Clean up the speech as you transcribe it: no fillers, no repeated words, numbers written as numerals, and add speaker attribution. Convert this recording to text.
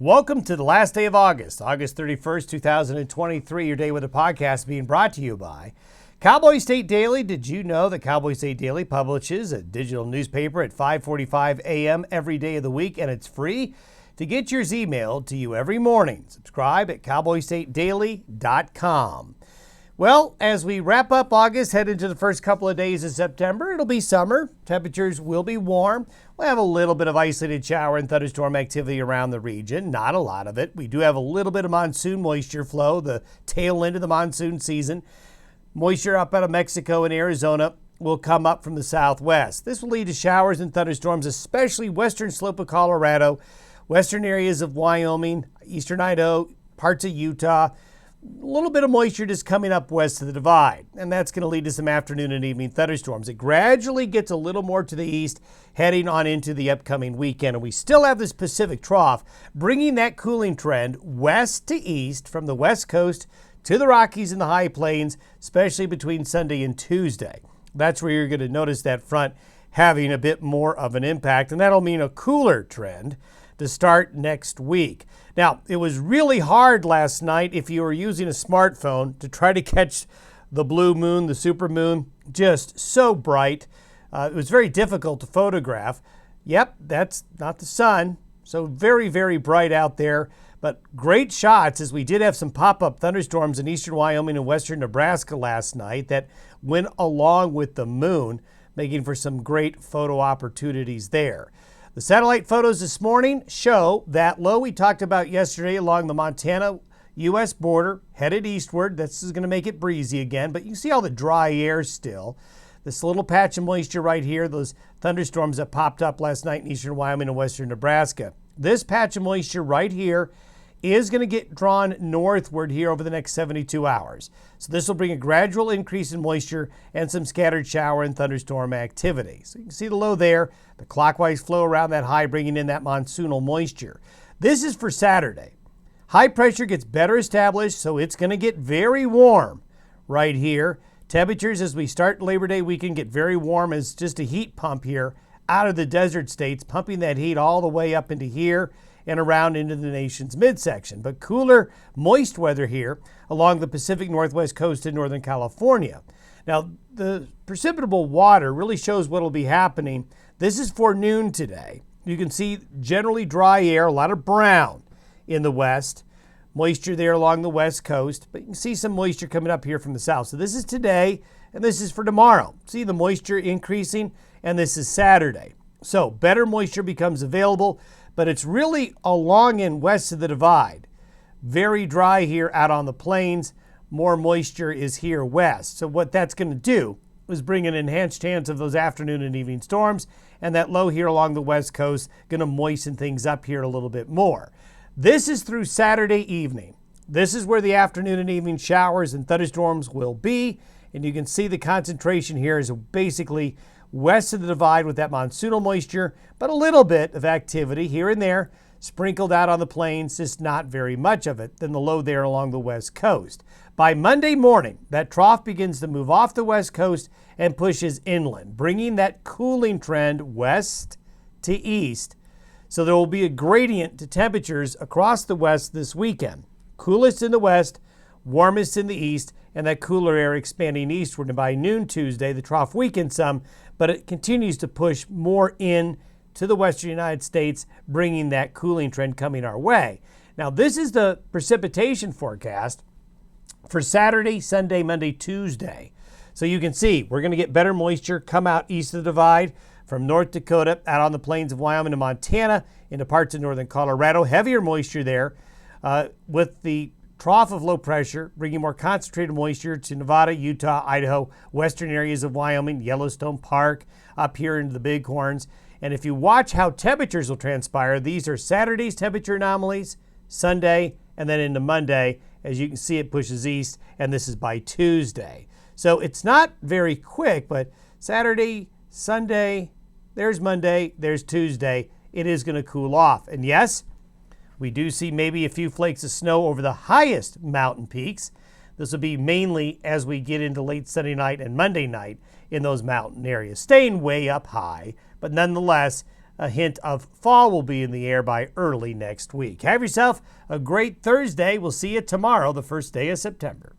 Speaker 1: Welcome to the last day of August, August 31st, 2023, your day with a podcast being brought to you by Cowboy State Daily. Did you know that Cowboy State Daily publishes a digital newspaper at 5:45 a.m. every day of the week, and it's free to get yours emailed to you every morning. Subscribe at cowboystatedaily.com. Well, as we wrap up August, head into the first couple of days of September, it'll be summer. Temperatures will be warm. We'll have a little bit of isolated shower and thunderstorm activity around the region. Not a lot of it. We do have a little bit of monsoon moisture flow, the tail end of the monsoon season. Moisture up out of Mexico and Arizona will come up from the southwest. This will lead to showers and thunderstorms, especially western slope of Colorado, western areas of Wyoming, eastern Idaho, parts of Utah. A little bit of moisture just coming up west of the divide, and that's going to lead to some afternoon and evening thunderstorms. It gradually gets a little more to the east, heading on into the upcoming weekend, and we still have this Pacific trough bringing that cooling trend west to east from the west coast to the Rockies and the high plains, especially between Sunday and Tuesday. That's where you're going to notice that front having a bit more of an impact, and that'll mean a cooler trend to start next week. Now, it was really hard last night if you were using a smartphone to try to catch the blue moon, the super moon, just so bright. It was very difficult to photograph. Yep, that's not the sun, so very, very bright out there, but great shots as we did have some pop-up thunderstorms in eastern Wyoming and western Nebraska last night that went along with the moon, making for some great photo opportunities there. The satellite photos this morning show that low we talked about yesterday along the Montana-U.S. border, headed eastward. This is going to make it breezy again, but you can see all the dry air still. This little patch of moisture right here, those thunderstorms that popped up last night in eastern Wyoming and western Nebraska. This patch of moisture right here is going to get drawn northward here over the next 72 hours. So this will bring a gradual increase in moisture and some scattered shower and thunderstorm activity. So you can see the low there, the clockwise flow around that high, bringing in that monsoonal moisture. This is for Saturday. High pressure gets better established, so it's going to get very warm right here. Temperatures as we start Labor Day weekend get very warm as just a heat pump here out of the desert states, pumping that heat all the way up into here and around into the nation's midsection. But cooler, moist weather here along the Pacific Northwest coast in Northern California. Now, the precipitable water really shows what will be happening. This is for noon today. You can see generally dry air, a lot of brown in the west. Moisture there along the west coast, but you can see some moisture coming up here from the south. So this is today, and this is for tomorrow. See the moisture increasing, and this is Saturday. So better moisture becomes available, but it's really along and west of the divide. Very dry here out on the plains. More moisture is here west. So what that's going to do is bring an enhanced chance of those afternoon and evening storms, and that low here along the west coast going to moisten things up here a little bit more. This is through Saturday evening. This is where the afternoon and evening showers and thunderstorms will be, and you can see the concentration here is basically west of the divide with that monsoonal moisture, but a little bit of activity here and there sprinkled out on the plains, just not very much of it, than the low there along the west coast. By Monday morning, that trough begins to move off the west coast and pushes inland, bringing that cooling trend west to east. So there will be a gradient to temperatures across the west this weekend. Coolest in the west, warmest in the east, and that cooler air expanding eastward. And by noon Tuesday, the trough weakens some, but it continues to push more in to the western United States, bringing that cooling trend coming our way. Now, this is the precipitation forecast for Saturday, Sunday, Monday, Tuesday. So you can see we're going to get better moisture come out east of the divide from North Dakota out on the plains of Wyoming and Montana into parts of northern Colorado. Heavier moisture there with the trough of low pressure, bringing more concentrated moisture to Nevada, Utah, Idaho, western areas of Wyoming, Yellowstone Park, up here into the Bighorns. And if you watch how temperatures will transpire, these are Saturday's temperature anomalies, Sunday, and then into Monday. As you can see, it pushes east, and this is by Tuesday. So it's not very quick, but Saturday, Sunday, there's Monday, there's Tuesday. It is going to cool off. And yes, we do see maybe a few flakes of snow over the highest mountain peaks. This will be mainly as we get into late Sunday night and Monday night in those mountain areas, staying way up high, but nonetheless, a hint of fall will be in the air by early next week. Have yourself a great Thursday. We'll see you tomorrow, the first day of September.